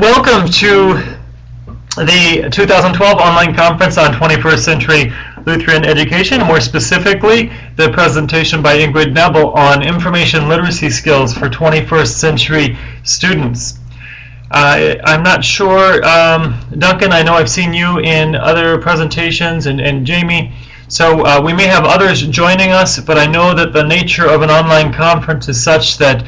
Welcome to the 2012 online conference on 21st century Lutheran education, more specifically the presentation by Ingrid Nebel on information literacy skills for 21st century students. I'm not sure, Duncan, I know I've seen you in other presentations, and Jamie, so we may have others joining us, but I know that the nature of an online conference is such that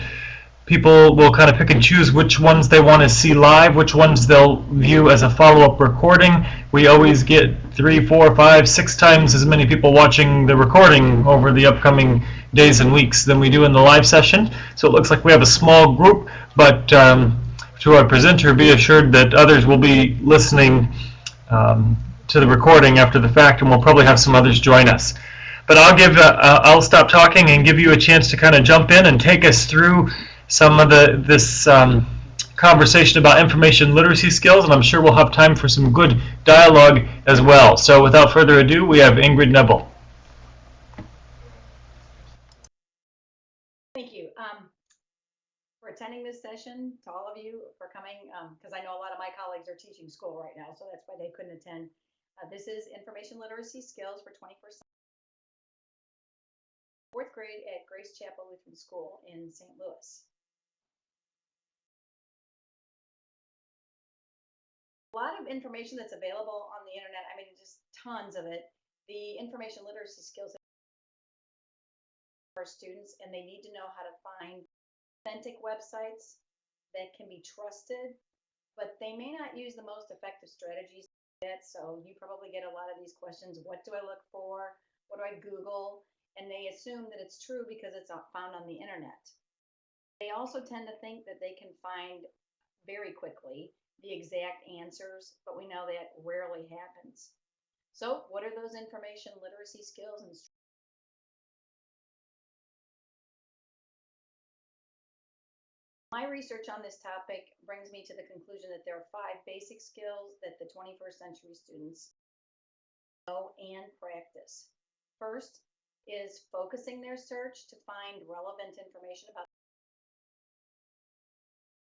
people will kind of pick and choose which ones they want to see live, which ones they'll view as a follow-up recording. We always get 3, 4, 5, 6 times as many people watching the recording over the upcoming days and weeks than we do in the live session. So it looks like we have a small group, but to our presenter, be assured that others will be listening to the recording after the fact, and we'll probably have some others join us. But I'll stop talking and give you a chance to kind of jump in and take us through some of this conversation about information literacy skills, and I'm sure we'll have time for some good dialogue as well. So without further ado, we have Ingrid Nebel. Thank you for attending this session, to all of you for coming, because I know a lot of my colleagues are teaching school right now, so that's why they couldn't attend. This is information literacy skills for 21st century. 4th grade at Grace Chapel Lutheran School in St. Louis. A lot of information that's available on the internet, I mean, just tons of it. The information literacy skills for students, and they need to know how to find authentic websites that can be trusted, but they may not use the most effective strategies yet. So you probably get a lot of these questions: what do I look for? What do I Google? And they assume that it's true because it's found on the internet. They also tend to think that they can find very quickly the exact answers, but we know that rarely happens. So what are those information literacy skills? And my research on this topic brings me to the conclusion that there are 5 basic skills that the 21st century students know and practice. First is focusing their search to find relevant information about.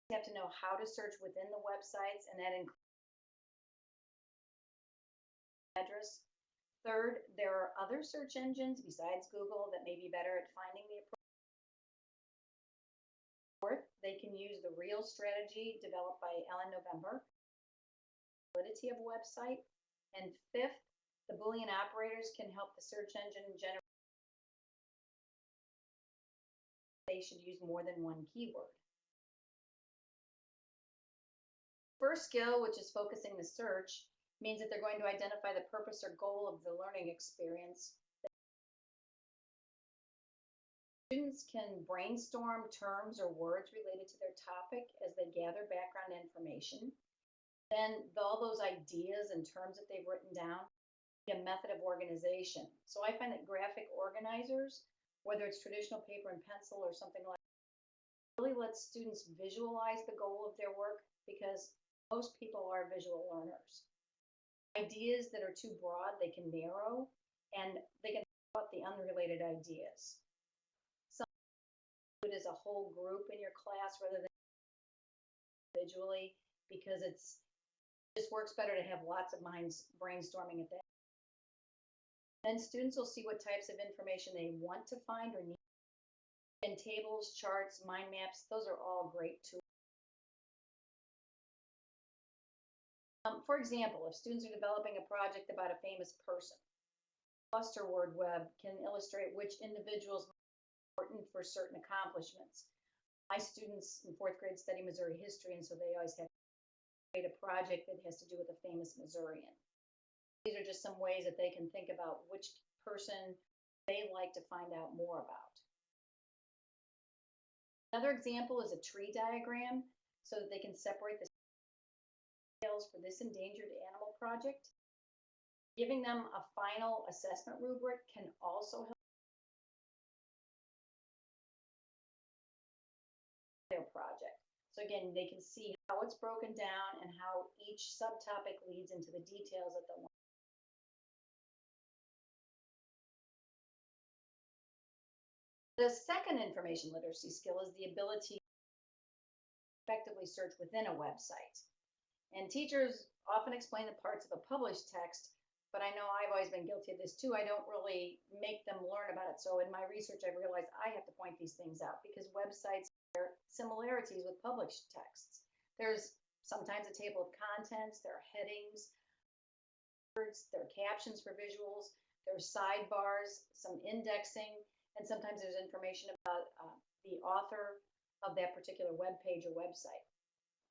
You have to know how to search within the websites, and that includes address. Third, there are other search engines besides Google that may be better at finding the appropriate. Fourth, they can use the REAL strategy developed by Ellen November, validity of a website. And fifth, the Boolean operators can help the search engine generate. They should use more than one keyword. First skill, which is focusing the search, means that they're going to identify the purpose or goal of the learning experience. Students can brainstorm terms or words related to their topic as they gather background information. Then all those ideas and terms that they've written down, a method of organization. So I find that graphic organizers, whether it's traditional paper and pencil or something like that, really lets students visualize the goal of their work, because most people are visual learners. Ideas that are too broad, they can narrow, and they can talk about the unrelated ideas. Some do it as a whole group in your class rather than individually, because it just works better to have lots of minds brainstorming at that. Then students will see what types of information they want to find or need. And tables, charts, mind maps, those are all great tools. For example, if students are developing a project about a famous person, cluster word web can illustrate which individuals are important for certain accomplishments. My students in 4th grade study Missouri history, and so they always have to create a project that has to do with a famous Missourian. These are just some ways that they can think about which person they like to find out more about. Another example is a tree diagram, so that they can separate the details for this endangered animal project. Giving them a final assessment rubric can also help their project. So again, they can see how it's broken down and how each subtopic leads into the details that they want. The second information literacy skill is the ability effectively search within a website. And teachers often explain the parts of a published text, but I know I've always been guilty of this too. I don't really make them learn about it. So in my research, I've realized I have to point these things out because websites share similarities with published texts. There's sometimes a table of contents, there are headings, words, there are captions for visuals, there's sidebars, some indexing, and sometimes there's information about the author of that particular web page or website.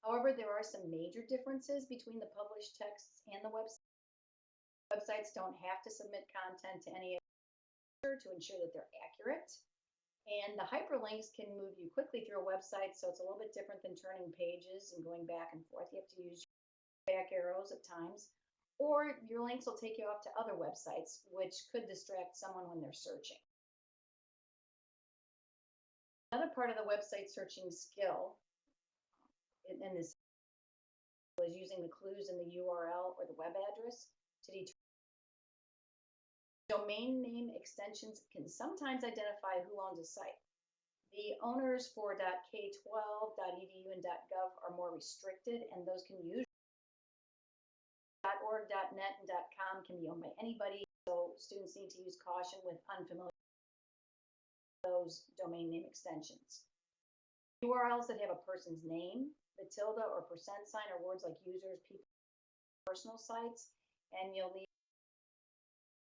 However, there are some major differences between the published texts and the website. Websites don't have to submit content to any to ensure that they're accurate. And the hyperlinks can move you quickly through a website, so it's a little bit different than turning pages and going back and forth. You have to use back arrows at times, or your links will take you off to other websites, which could distract someone when they're searching. Another part of the website searching skill in this is using the clues in the URL or the web address to determine. Domain name extensions can sometimes identify who owns a site. The owners for .k12, .edu, and .gov are more restricted, and those can use .org, .net, and .com can be owned by anybody, so students need to use caution with unfamiliar those domain name extensions. URLs that have a person's name, the tilde or percent sign, are words like users, people, personal sites, and you'll need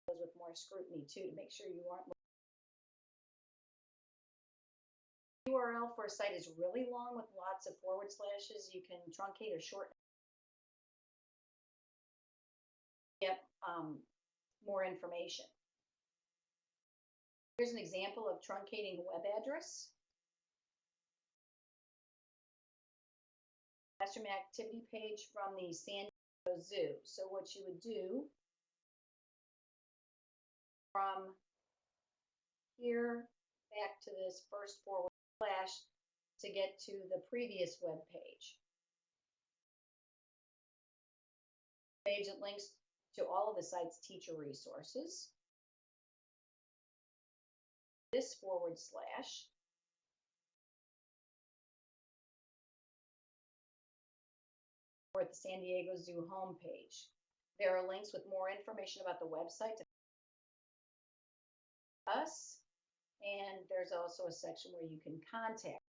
those with more scrutiny too to make sure you aren't. URL for a site is really long with lots of forward slashes. You can truncate or shorten. Get more information. Here's an example of truncating a web address. Classroom activity page from the San Diego Zoo. So what you would do from here back to this first forward slash to get to the previous web page. Page that links to all of the site's teacher resources. This forward slash or at the San Diego Zoo homepage. There are links with more information about the website to us, and there's also a section where you can contact.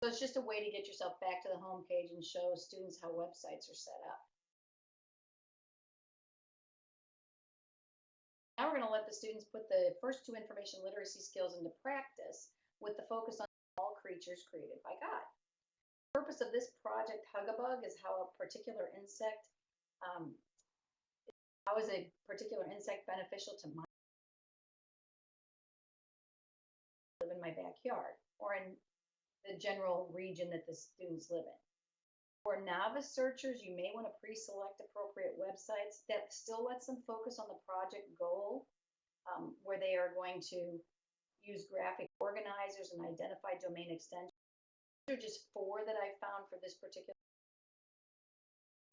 So it's just a way to get yourself back to the homepage and show students how websites are set up. Now we're going to let the students put the first two information literacy skills into practice with the focus on all creatures created by God. The purpose of this project, Hug-a-Bug, is how a particular insect, how is a particular insect beneficial to my live in my backyard or in the general region that the students live in. For novice searchers, you may want to pre-select appropriate websites that still lets them focus on the project goal, where they are going to use graphic organizers and identify domain extensions. These are just 4 that I found for this particular,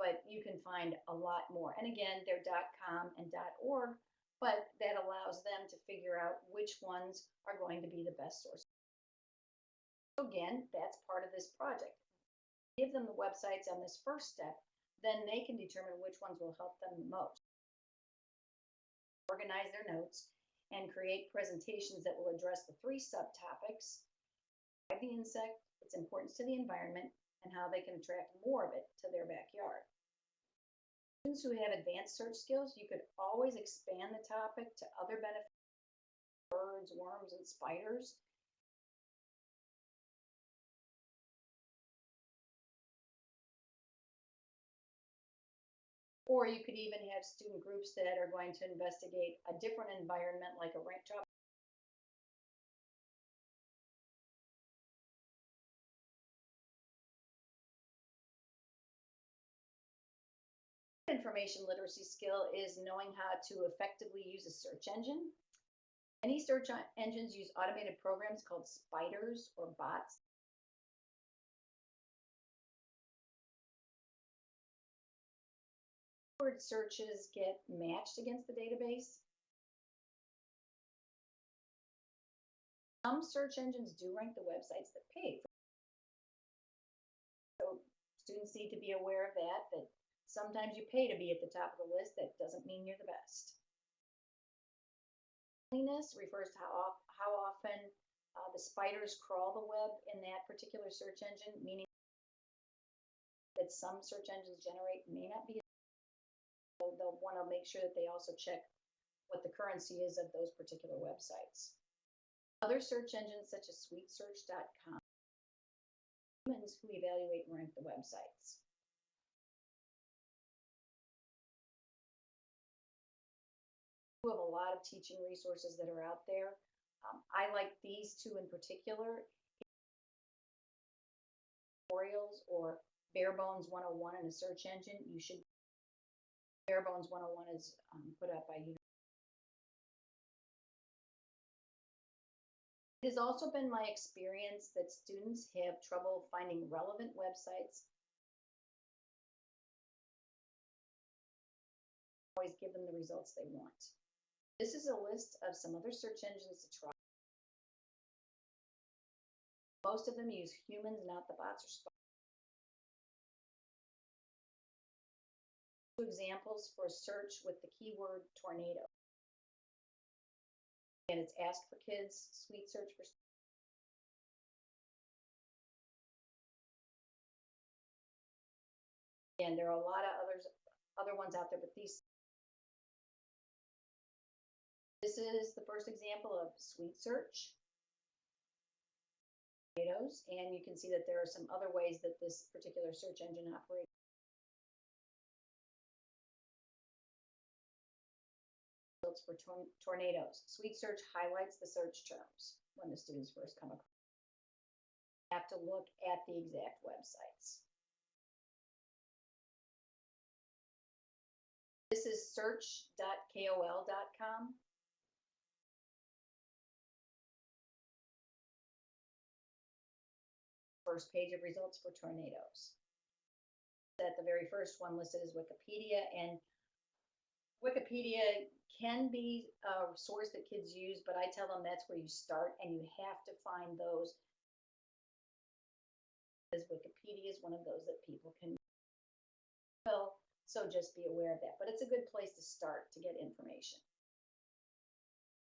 but you can find a lot more. And again, they're .com and .org, but that allows them to figure out which ones are going to be the best source. So again, that's part of this project. Give them the websites on this first step, then they can determine which ones will help them the most. Organize their notes and create presentations that will address the 3 subtopics: the insect, its importance to the environment, and how they can attract more of it to their backyard. Students who have advanced search skills, you could always expand the topic to other benefits, birds, worms, and spiders. Or you could even have student groups that are going to investigate a different environment like a ranch job. Information literacy skill is knowing how to effectively use a search engine. Many search engines use automated programs called spiders or bots. Word searches get matched against the database. Some search engines do rank the websites that pay. Students need to be aware of that sometimes you pay to be at the top of the list. That doesn't mean you're the best. Cleanliness refers to how often the spiders crawl the web in that particular search engine, meaning that some search engines generate may not be. So they'll want to make sure that they also check what the currency is of those particular websites. Other search engines such as sweetsearch.com, humans who evaluate and rank the websites. We have a lot of teaching resources that are out there. I like these two in particular. Tutorials or Bare Bones 101 in a search engine. You should. Bare Bones 101 is put up by you. It has also been my experience that students have trouble finding relevant websites. Always give them the results they want. This is a list of some other search engines to try. Most of them use humans, not the bots or spiders. Two examples for search with the keyword tornado. And it's Ask for Kids, Sweet Search for. And there are a lot of other ones out there, but this is the first example of Sweet Search. And you can see that there are some other ways that this particular search engine operates. For tornadoes. Sweet Search highlights the search terms when the students first come across. You have to look at the exact websites. This is search.kol.com. First page of results for tornadoes. That the very first one listed is Wikipedia, and Wikipedia can be a source that kids use, but I tell them that's where you start, and you have to find those. Because Wikipedia is one of those that people can. Well, so just be aware of that. But it's a good place to start to get information.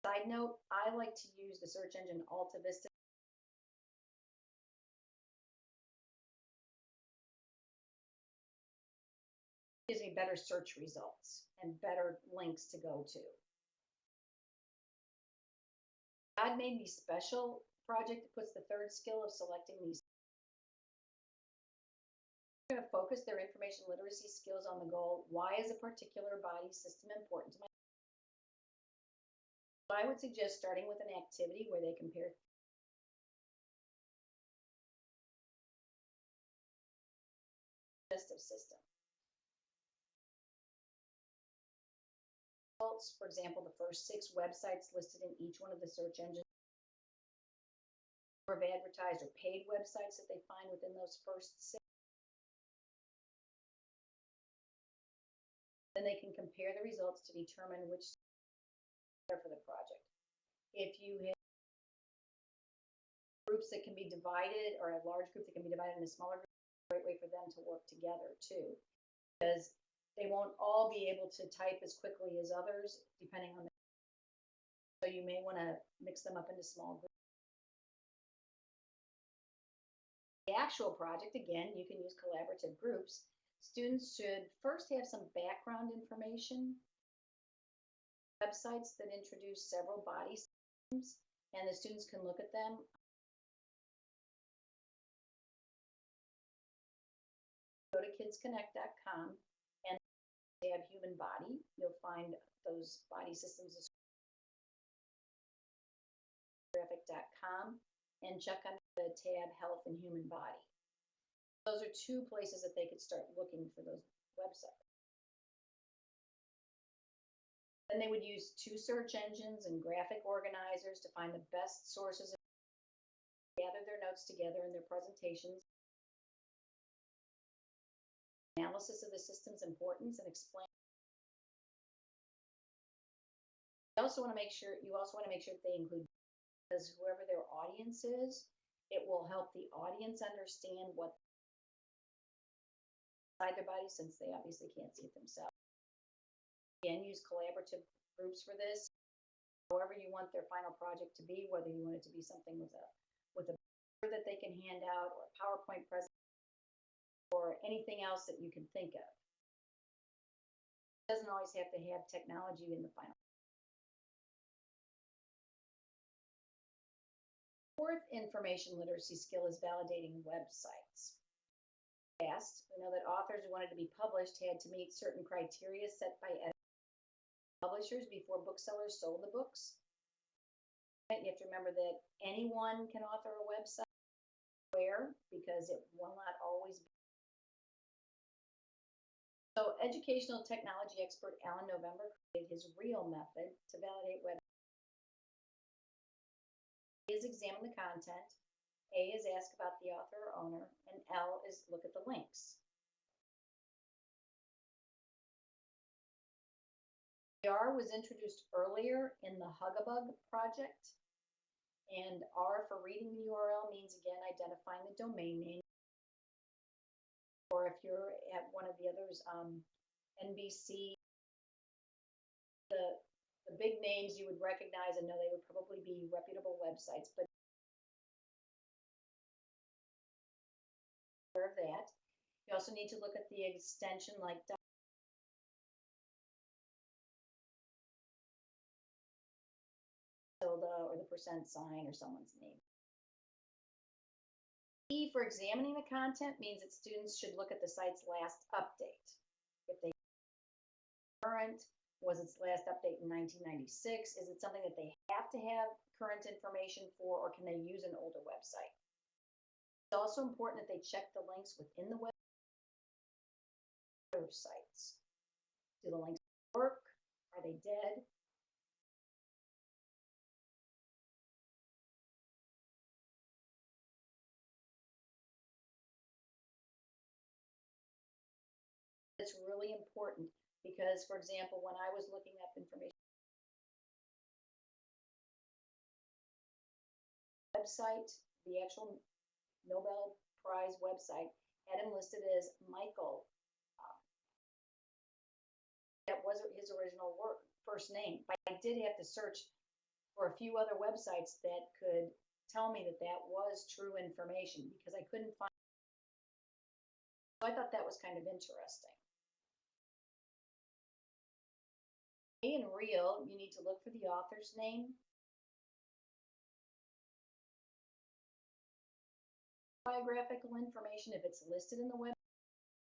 Side note: I like to use the search engine Alta Vista. Gives me better search results and better links to go to. God Made Me Special project that puts the third skill of selecting these. They're going to focus their information literacy skills on the goal. Why is a particular body system important to my? I would suggest starting with an activity where they compare digestive system. For example, the first 6 websites listed in each one of the search engines of advertised or paid websites that they find within those first 6. Then they can compare the results to determine which are for the project. If you have groups that can be divided, or a large group that can be divided into smaller groups, it's a great way for them to work together too, because they won't all be able to type as quickly as others, depending on the. So you may want to mix them up into small groups. The actual project, again, you can use collaborative groups. Students should first have some background information, websites that introduce several body systems, and the students can look at them. Go to kidsconnect.com. They have human body. You'll find those body systems graphic.com and check on the tab Health and Human Body. Those are 2 places that they could start looking for those websites. Then they would use 2 search engines and graphic organizers to find the best sources, gather their notes together in their presentations. Analysis of the system's importance and explain. You also want to make sure that they include, because whoever their audience is, it will help the audience understand what inside their body since they obviously can't see it themselves. Again, use collaborative groups for this. However you want their final project to be, whether you want it to be something with a board that they can hand out, or a PowerPoint presentation, or anything else that you can think of. It doesn't always have to have technology in the final. Fourth information literacy skill is validating websites. Past, we know that authors who wanted to be published had to meet certain criteria set by publishers before booksellers sold the books. You have to remember that anyone can author a website. Where? Because it will not always be. So educational technology expert Alan November created his REAL method to validate websites. A is examine the content, A is ask about the author or owner, and L is look at the links. R was introduced earlier in the Huggabug project, and R for reading the URL means, again, identifying the domain name. Or if you're at one of the others, NBC, the big names you would recognize and know they would probably be reputable websites, but aware of that. You also need to look at the extension like or the % or someone's name. E for examining the content means that students should look at the site's last update. If they current, was its last update in 1996? Is it something that they have to have current information for, or can they use an older website? It's also important that they check the links within the websites. Do the links work? Are they dead? It's really important because, for example, when I was looking up information, website, the actual Nobel Prize website had him listed as Michael. That wasn't his original first name. But I did have to search for a few other websites that could tell me that that was true information because I couldn't find. So I thought that was kind of interesting. In REAL, you need to look for the author's name. Biographical information if it's listed in the web,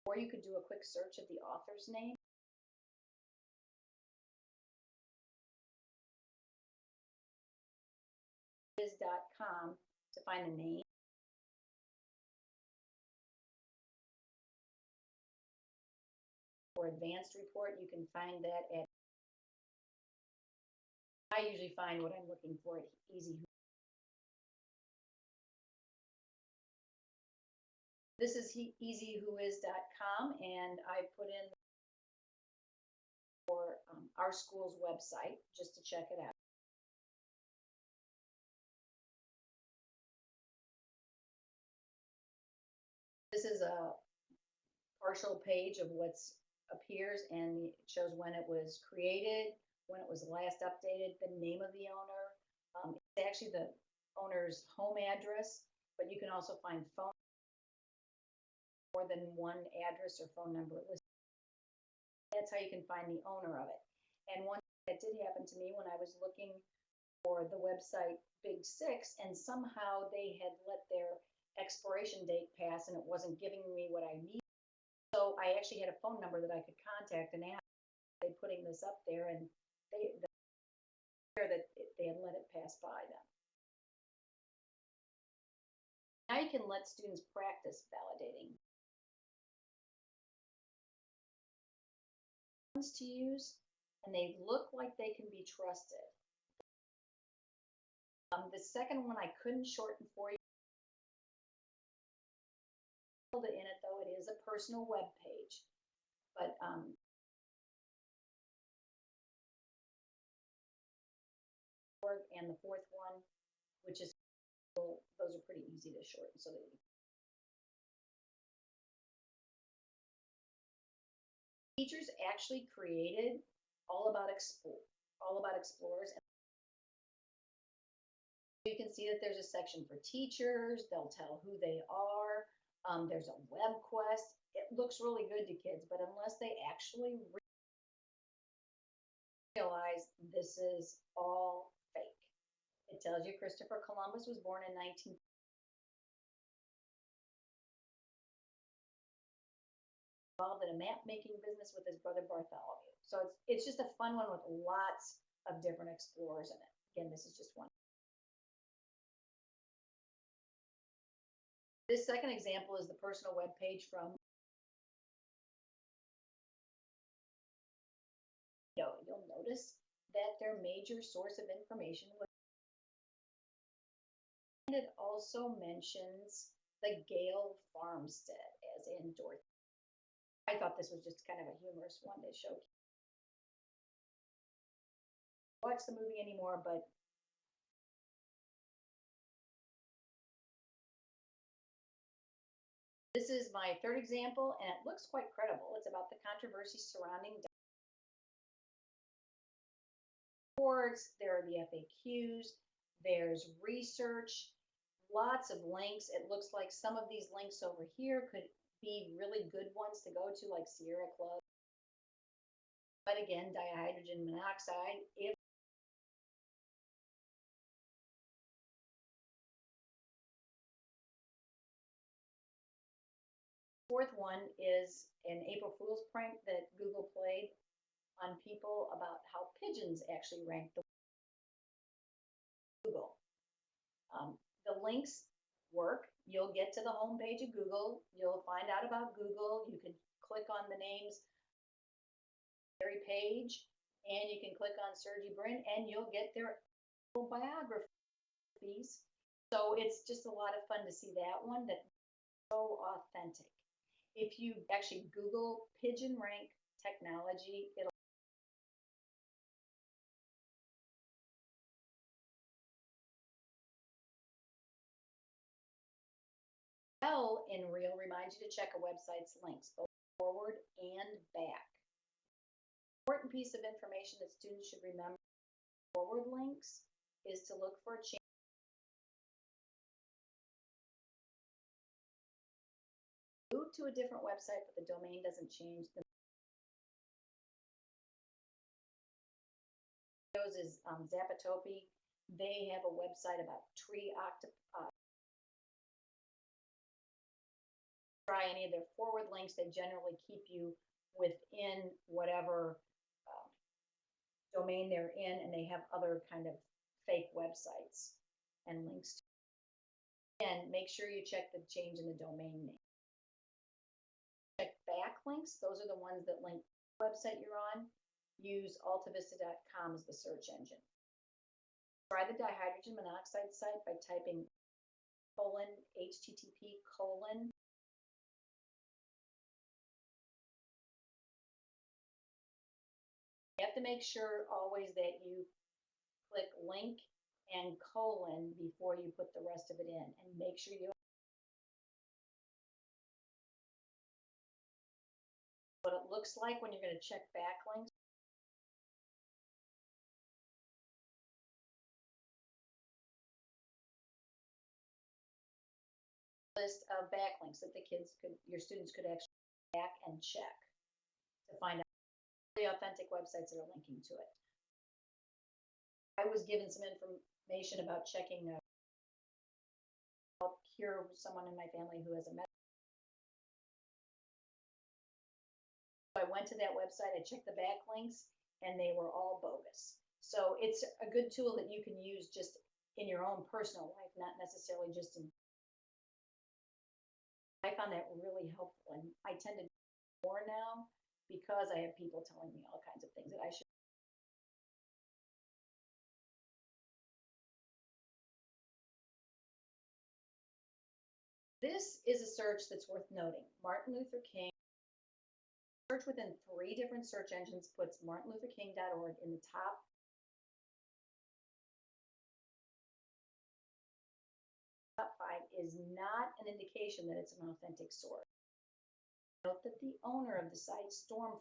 or you could do a quick search of the author's name. Is.com to find the name. For advanced report, you can find that at. I usually find what I'm looking for at Easy. This is easywhois.com, and I put in for our school's website just to check it out. This is a partial page of what's appears, and it shows when it was created, when it was last updated, the name of the owner. It's actually the owner's home address, but you can also find phone more than one address or phone number listed. That's how you can find the owner of it. And one thing that did happen to me when I was looking for the website Big Six, and somehow they had let their expiration date pass and it wasn't giving me what I needed. So I actually had a phone number that I could contact and ask they putting this up there, and they had let it pass by them. Now you can let students practice validating to use, and they look like they can be trusted. The second one I couldn't shorten for you. In it though, it is a personal web page, but and the fourth one, which is those are pretty easy to shorten, so that Teachers actually created all about explorers. You can see that there's a section for teachers. They'll tell who they are. There's a web quest. It looks really good to kids, but unless they actually realize this is all fake. It tells you Christopher Columbus was born in 19. Involved in a map making business with his brother Bartholomew. So it's just a fun one with lots of different explorers in it. Again, this is just one. This second example is the personal web page from. You'll notice that their major source of information was. And it also mentions the Gale farmstead, as in Dorothy. I thought this was just kind of a humorous one to show. Watch the movie anymore, but this is my third example, and it looks quite credible. It's about the controversy surrounding boards. There are the FAQs. There's research, lots of links. It looks like some of these links over here could be really good ones to go to, like Sierra Club. But again, dihydrogen monoxide, if fourth one is an April Fool's prank that Google played on people about how pigeons actually rank the Google. The links work. You'll get to the home page of Google. You'll find out about Google. You can click on the names page, and you can click on Sergey Brin, and you'll get their biographies. So it's just a lot of fun to see that one. That's so authentic. If you actually Google pigeon rank technology, it'll. L in real reminds you to check a website's links, both forward and back. Important piece of information that students should remember: forward links is to look for a change. Move to a different website, but the domain doesn't change. Those is Zapatopi. They have a website about tree octopus. Try any of their forward links. They generally keep you within whatever domain they're in, and they have other kind of fake websites and links. And make sure you check the change in the domain name. Check backlinks. Those are the ones that link to the website you're on. Use altavista.com as the search engine. Try the dihydrogen monoxide site by typing :http:// You have to make sure always that you click link and colon before you put the rest of it in, and make sure you. What it looks like when you're going to check backlinks. List of backlinks that your students could actually back and check to find out the authentic websites that are linking to it. I was given some information about checking help cure someone in my family who has a medical. So I went to that website, I checked the backlinks, and they were all bogus. So it's a good tool that you can use just in your own personal life, not necessarily just in. I found that really helpful, and I tend to do more now because I have people telling me all kinds of things that I should. This is a search that's worth noting. Martin Luther King. Search within 3 different search engines puts martinlutherking.org in the top. Top 5 is not an indication that it's an authentic source. Note that the owner of the site, Storm,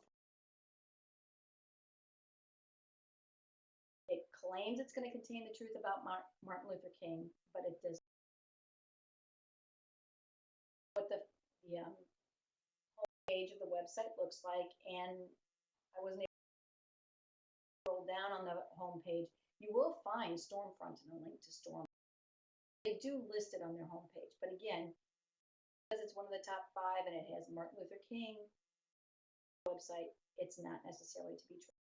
claims it's going to contain the truth about Martin Luther King, but it does. What the page of the website looks like, and I wasn't able to scroll down on the home page. You will find Stormfront and a link to Storm. They do list it on their homepage, but again, because it's one of the top 5 and it has Martin Luther King website, it's not necessarily to be true.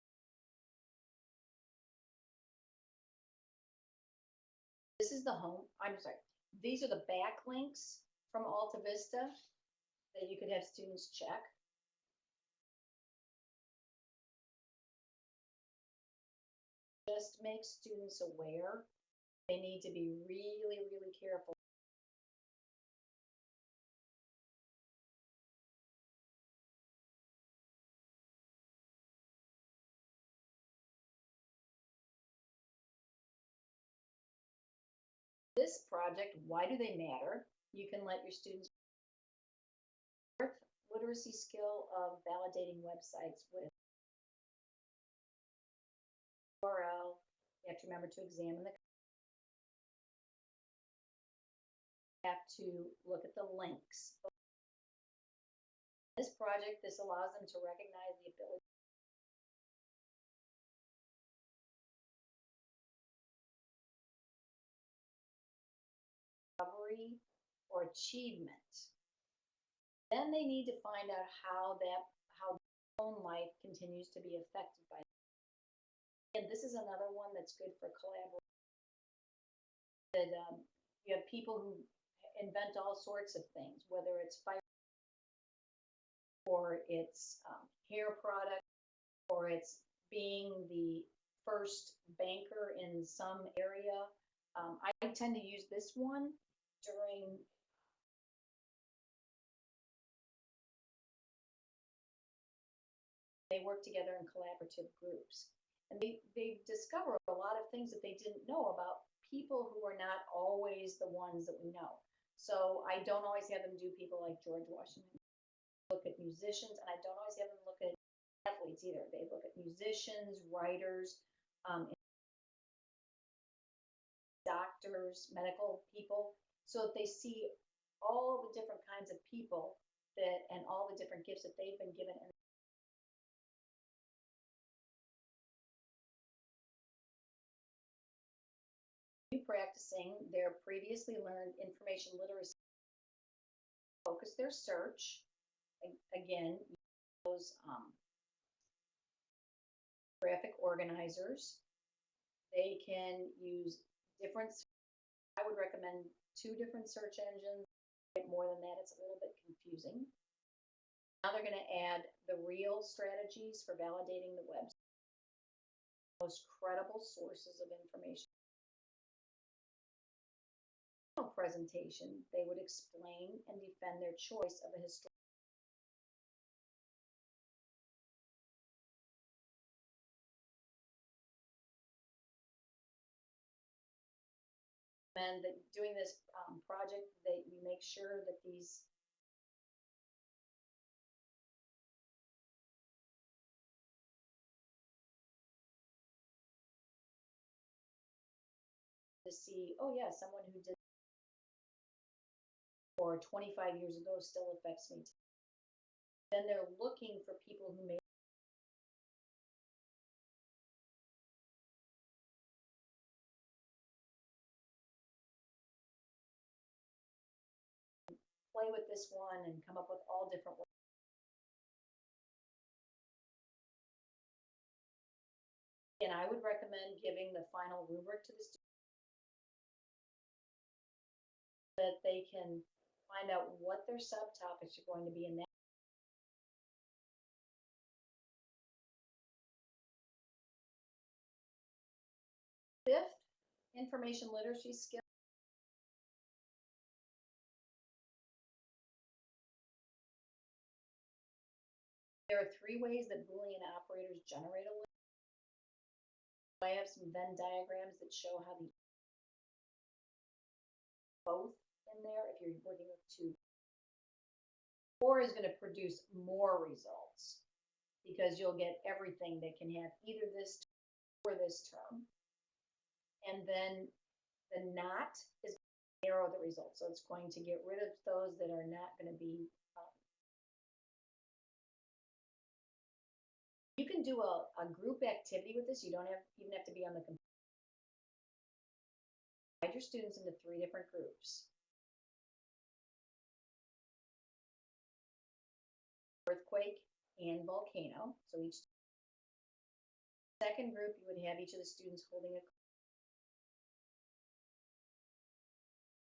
This is the home. I'm sorry. These are the backlinks from Alta Vista that you could have students check. Just make students aware. They need to be really, really careful. This project, why do they matter? You can let your students literacy skill of validating websites with URL. You have to remember to examine the have to look at the links. This project, this allows them to recognize the ability recovery or achievement. Then they need to find out how their own life continues to be affected by it. And this is another one that's good for collaboration. That you have people who invent all sorts of things, whether it's fire or it's hair product or it's being the first banker in some area. I tend to use this one during they work together in collaborative groups. And they discover a lot of things that they didn't know about people who are not always the ones that we know. So I don't always have them do people like George Washington. Look at musicians, and I don't always have them look at athletes either. They look at musicians, writers, doctors, medical people, so that they see all the different kinds of people that and all the different gifts that they've been given. Practicing their previously learned information literacy, focus their search. Again, those graphic organizers. They can use different. I would recommend 2 different search engines. More than that, it's a little bit confusing. Now they're going to add the real strategies for validating the website. Most credible sources of information. Presentation, they would explain and defend their choice of a historical. And that doing this project, that you make sure that these to see, oh yeah, someone who did or 25 years ago still affects me. Then they're looking for people who may play with this one and come up with all different ways. And I would recommend giving the final rubric to the student that they can find out what their subtopics are going to be in that. Fifth, information literacy skill. There are 3 ways that Boolean operators generate a list. I have some Venn diagrams that show how the both in there if you're working with 2. 4 is going to produce more results because you'll get everything that can have either this or this term. And then the not is narrow the results. So it's going to get rid of those that are not going to be. You can do a group activity with this. You don't even have to be on the computer. Divide your students into 3 different groups. Earthquake and volcano. So each second group, you would have each of the students holding a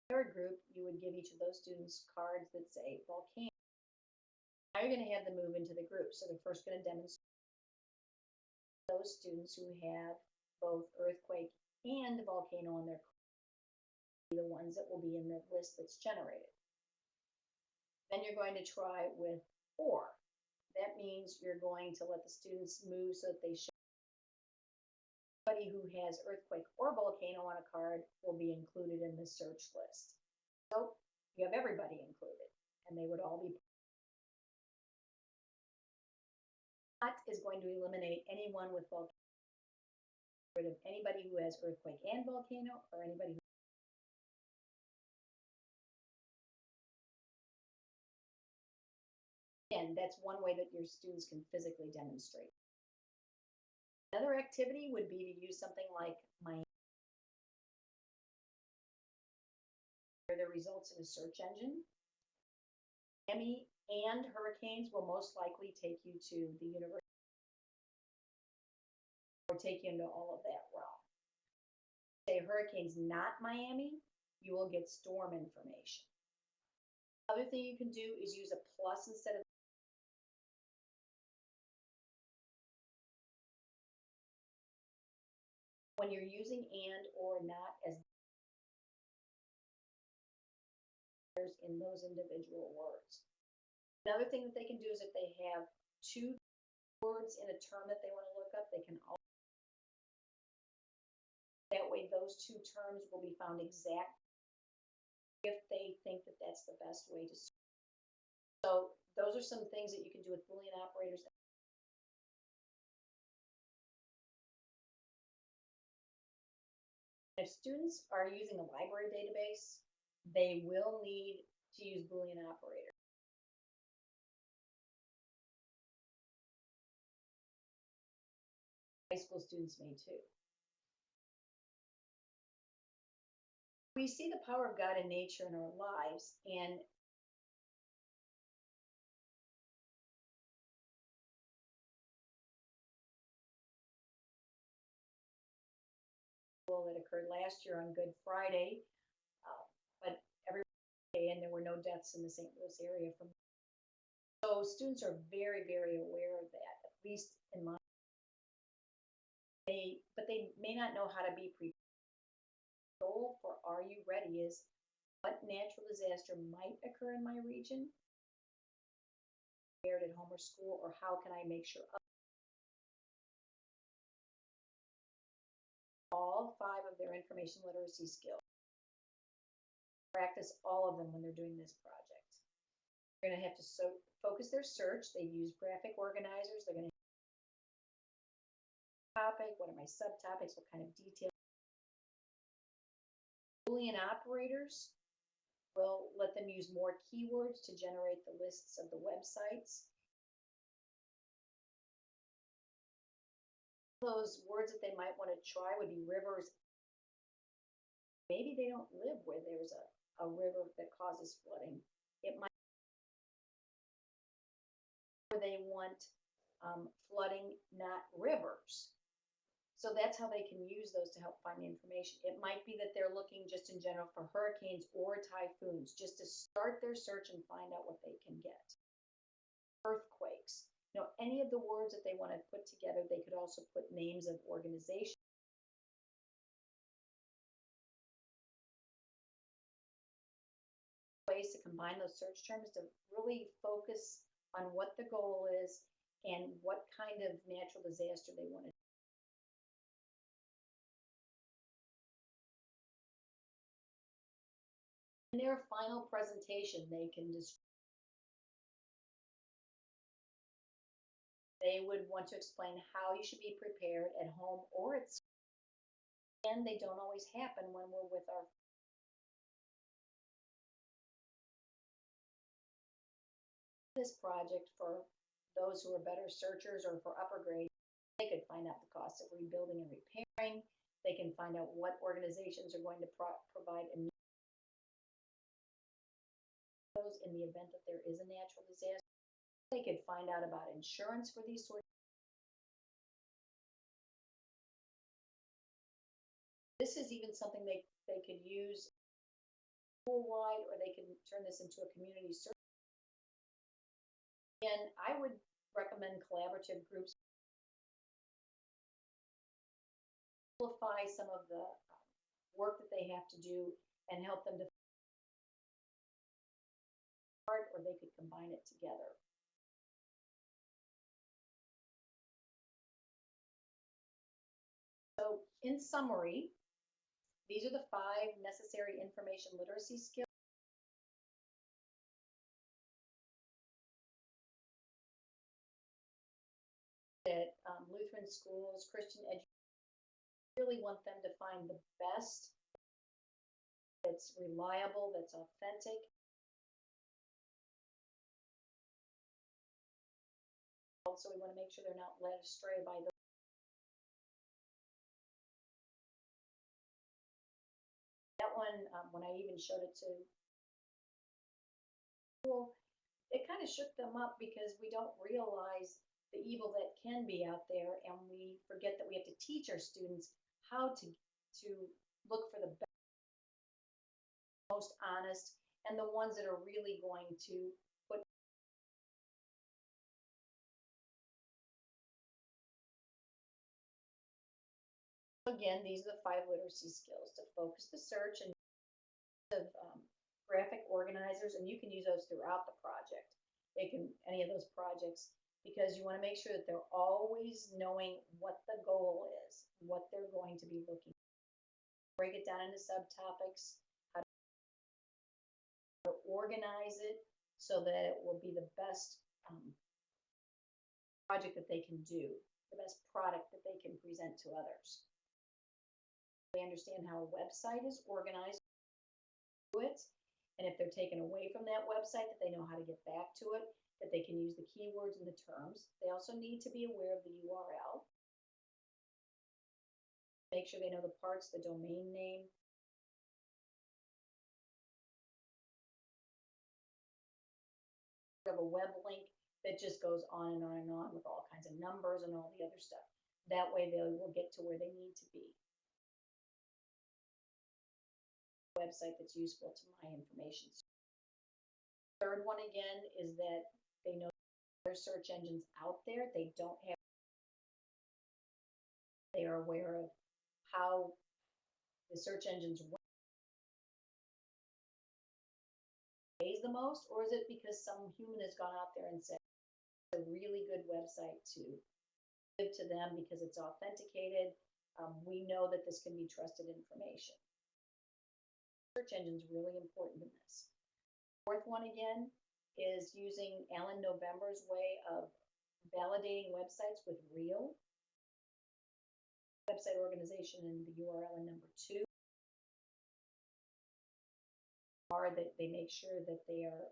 third group, you would give each of those students cards that say volcano. Now you're going to have them move into the group. So they're first going to demonstrate those students who have both earthquake and volcano on their card, the ones that will be in the list that's generated. Then you're going to try with or. That means you're going to let the students move so that they show anybody who has earthquake or volcano on a card will be included in the search list. So you have everybody included, and they would all be. Not is going to eliminate anyone with volcano. Rid of anybody who has earthquake and volcano, or anybody who. Again, that's one way that your students can physically demonstrate. Another activity would be to use something like Miami. The results in a search engine. Miami and hurricanes will most likely take you to the university or take you into all of that realm. Say hurricanes not Miami, you will get storm information. Other thing you can do is use a plus instead of. When you're using and or not as in those individual words. Another thing that they can do is if they have 2 words in a term that they want to look up, they can also. That way those 2 terms will be found exact if they think that that's the best way to search. So those are some things that you can do with Boolean operators. If students are using a library database, they will need to use Boolean operators. High school students may too. We see the power of God in nature in our lives, and that occurred last year on Good Friday, but every day, and there were no deaths in the St. Louis area from. So students are very, very aware of that, at least in my. But they may not know how to be prepared. The goal for Are You Ready is what natural disaster might occur in my region, prepared at home or school, or how can I make sure all 5 of their information literacy skills. Practice all of them when they're doing this project. They're going to have to focus their search. They use graphic organizers. They're going to topic, what are my subtopics, what kind of detail. Boolean operators will let them use more keywords to generate the lists of the websites. Those words that they might want to try would be rivers. Maybe they don't live where there's a river that causes flooding. It might. Or they want flooding, not rivers. So that's how they can use those to help find the information. It might be that they're looking just in general for hurricanes or typhoons, just to start their search and find out what they can get. Earthquakes. Any of the words that they want to put together, they could also put names of organizations. Ways to combine those search terms to really focus on what the goal is and what kind of natural disaster they want to. In their final presentation, they can they would want to explain how you should be prepared at home or at school. And they don't always happen when we're with our this project for those who are better searchers or for upper grades. They could find out the cost of rebuilding and repairing. They can find out what organizations are going to provide those in the event that there is a natural disaster. They could find out about insurance for these sorts. This is even something they could use school-wide, or they can turn this into a community search. And I would recommend collaborative groups simplify some of the work that they have to do and help them to or they could combine it together. So in summary, these are the 5 necessary information literacy skills that Lutheran schools, Christian education, really want them to find the best that's reliable, that's authentic. Also, we want to make sure they're not led astray by the that one, when I even showed it to school, it kind of shook them up because we don't realize the evil that can be out there, and we forget that we have to teach our students how to look for the best, most honest, and the ones that are really going to put. Again, these are the 5 literacy skills: to focus the search and of graphic organizers, and you can use those throughout the project. They can any of those projects, because you want to make sure that they're always knowing what the goal is, what they're going to be looking for. Break it down into subtopics, how to organize it so that it will be the best project that they can do, the best product that they can present to others. They understand how a website is organized, it, and if they're taken away from that website, that they know how to get back to it, that they can use the keywords and the terms. They also need to be aware of the URL. Make sure they know the parts, the domain name. Have a web link that just goes on and on and on with all kinds of numbers and all the other stuff. That way they will get to where they need to be. Website that's useful to my information. Third one again is that they know there's search engines out there. They don't have. They are aware of how the search engines work. Pays the most, or is it because some human has gone out there and said it's a really good website to give to them because it's authenticated? We know that this can be trusted information. Search engine is really important in this. Fourth one again is using Alan November's way of validating websites with real website organization and the URL in number 2 are that they make sure that they are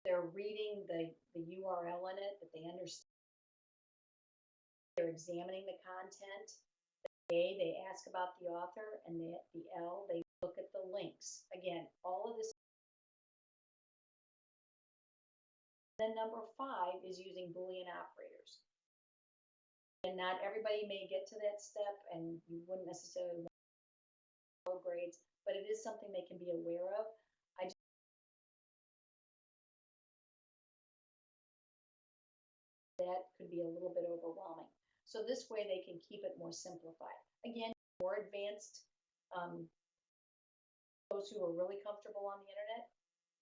they're reading the URL in it, that they understand, they're examining the content. A, they ask about the author, and the L, they look at the links. Again, all of this. Then number 5 is using Boolean operators. And not everybody may get to that step, and you wouldn't necessarily want low grades, but it is something they can be aware of. That could be a little bit overwhelming. So this way they can keep it more simplified. Again, more advanced, those who are really comfortable on the internet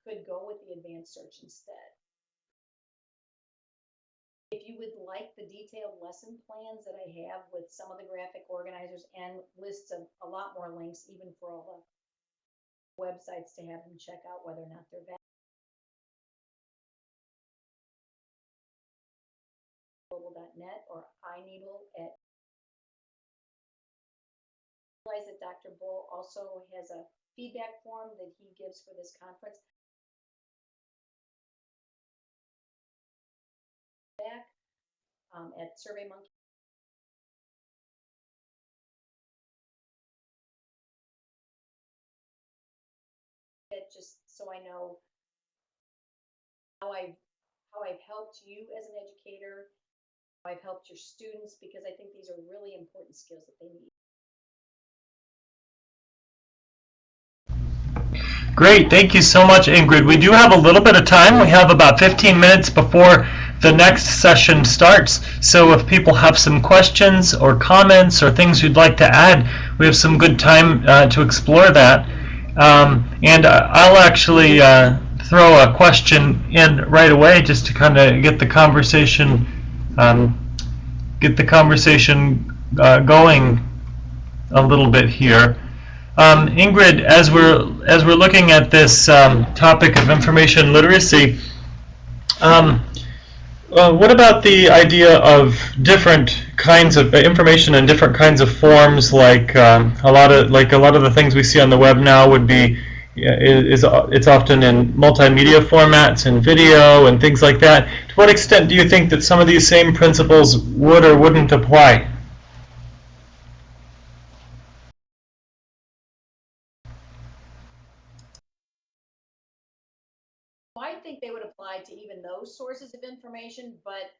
could go with the advanced search instead. If you would like the detailed lesson plans that I have with some of the graphic organizers and lists of a lot more links, even for all the websites to have them check out whether or not they're valid. Nebel.net or Nebel at realize that Dr. Bull also has a feedback form that he gives for this conference. Back at SurveyMonkey. Just so I know how I've helped you as an educator, how I've helped your students, because I think these are really important skills that they need. Great, thank you so much, Ingrid. We do have a little bit of time. We have about 15 minutes before the next session starts. So if people have some questions or comments or things you'd like to add, we have some good time to explore that. And I'll actually throw a question in right away just to kind of get the conversation going a little bit here. Ingrid, as we're looking at this topic of information literacy, what about the idea of different kinds of information in different kinds of forms, like a lot of the things we see on the web now would be it's often in multimedia formats and video and things like that. To what extent do you think that some of these same principles would or wouldn't apply? I think they would apply to even those sources of information, but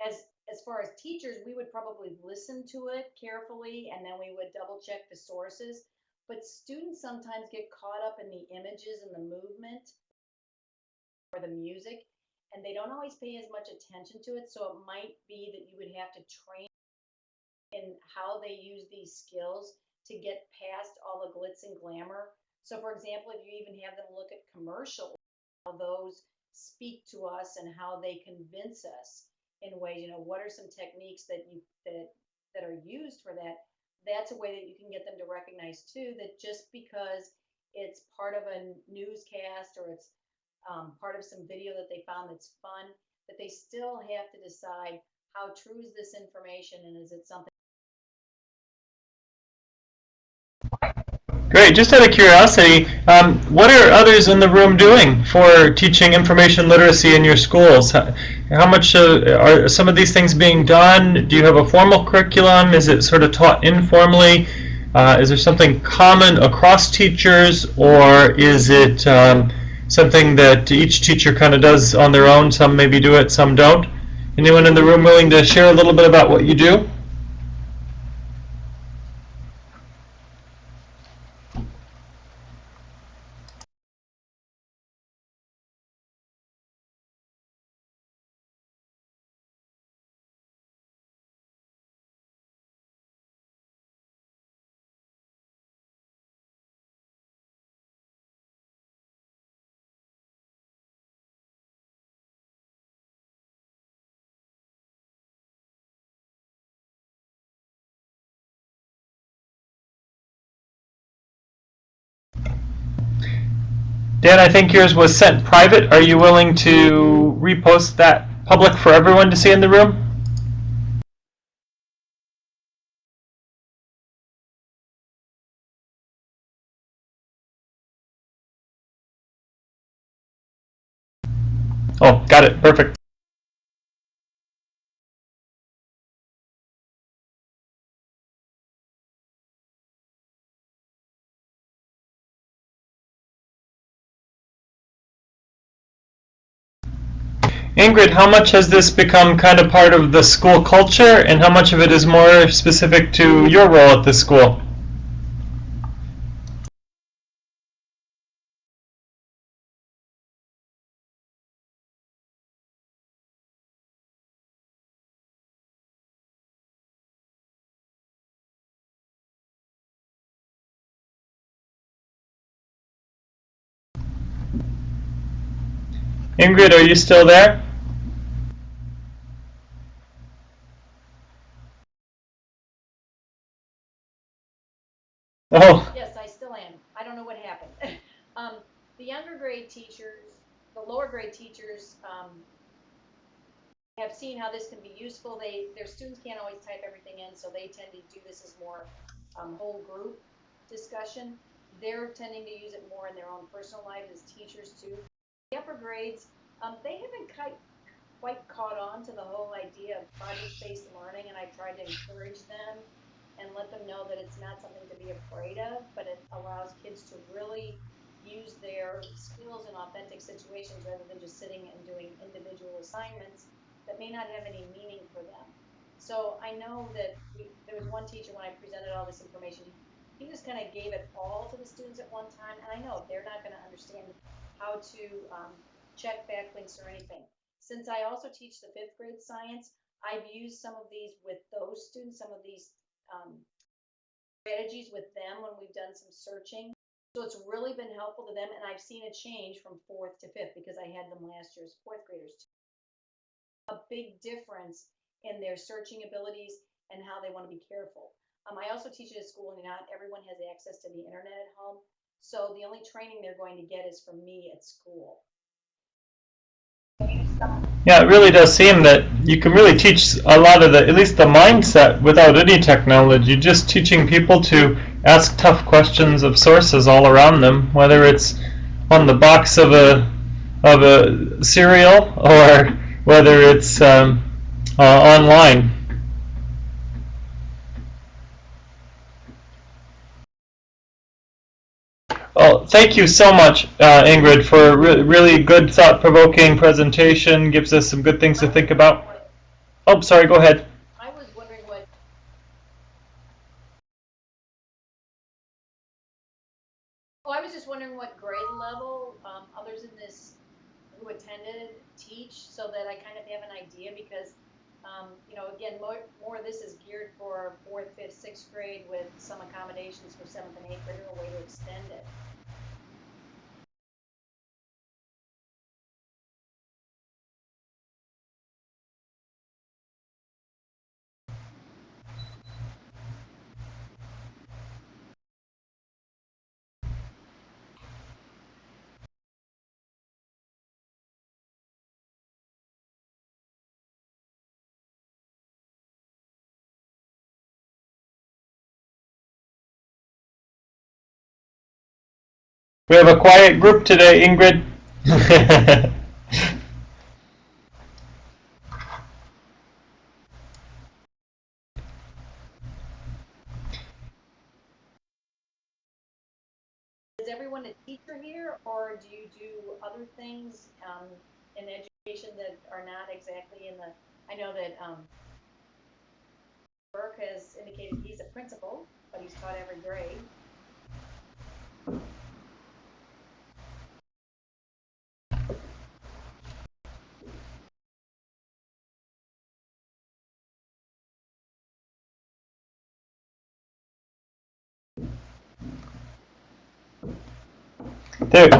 as far as teachers, we would probably listen to it carefully and then we would double check the sources. But students sometimes get caught up in the images and the movement or the music, and they don't always pay as much attention to it. So it might be that you would have to train in how they use these skills to get past all the glitz and glamour. So, for example, if you even have them look at commercials, how those speak to us and how they convince us in ways, what are some techniques that are used for that? That's a way that you can get them to recognize too that just because it's part of a newscast or it's part of some video that they found that's fun, that they still have to decide how true is this information and is it something. Great. Just out of curiosity, what are others in the room doing for teaching information literacy in your schools? How much are some of these things being done? Do you have a formal curriculum? Is it sort of taught informally? Is there something common across teachers, or is it something that each teacher kind of does on their own? Some maybe do it, some don't. Anyone in the room willing to share a little bit about what you do? Dan, I think yours was sent private. Are you willing to repost that public for everyone to see in the room? Oh, got it. Perfect. Ingrid, how much has this become kind of part of the school culture, and how much of it is more specific to your role at the school? Ingrid, are you still there? Oh, Yes, I still am. I don't know what happened. The younger grade teachers, the lower grade teachers have seen how this can be useful. Their students can't always type everything in, so they tend to do this as more whole group discussion. They're tending to use it more in their own personal lives as teachers too. The upper grades, they haven't quite caught on to the whole idea of project-based learning, and I tried to encourage them and let them know that it's not something to be afraid of, but it allows kids to really use their skills in authentic situations rather than just sitting and doing individual assignments that may not have any meaning for them. So I know that there was one teacher when I presented all this information, he just kind of gave it all to the students at one time, and I know they're not going to understand how to check backlinks or anything. Since I also teach the 5th grade science, I've used some of these with those students, some of these strategies with them when we've done some searching. So it's really been helpful to them, and I've seen a change from 4th to 5th because I had them last year's 4th graders too. A big difference in their searching abilities and how they want to be careful. I also teach at a school, and not everyone has access to the internet at home. So the only training they're going to get is from me at school. Yeah, it really does seem that you can really teach a lot of at least the mindset without any technology, just teaching people to ask tough questions of sources all around them, whether it's on the box of a cereal or whether it's online. Well, thank you so much, Ingrid, for a really good, thought-provoking presentation. Gives us some good things to think about. Oh, sorry, go ahead. I was wondering what... Oh, I was just wondering what grade level others in this who attended teach, so that I kind of have an idea, because again, more of this is geared for 4th, 5th, 6th grade with some accommodations for 7th and 8th grade, or a way to extend it. We have a quiet group today, Ingrid. Is everyone a teacher here, or do you do other things in education that are not exactly in the... I know that Burke has indicated he's a principal, but he's taught every grade.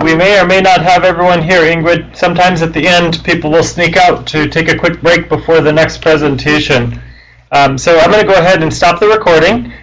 We may or may not have everyone here, Ingrid. Sometimes at the end, people will sneak out to take a quick break before the next presentation. So I'm going to go ahead and stop the recording.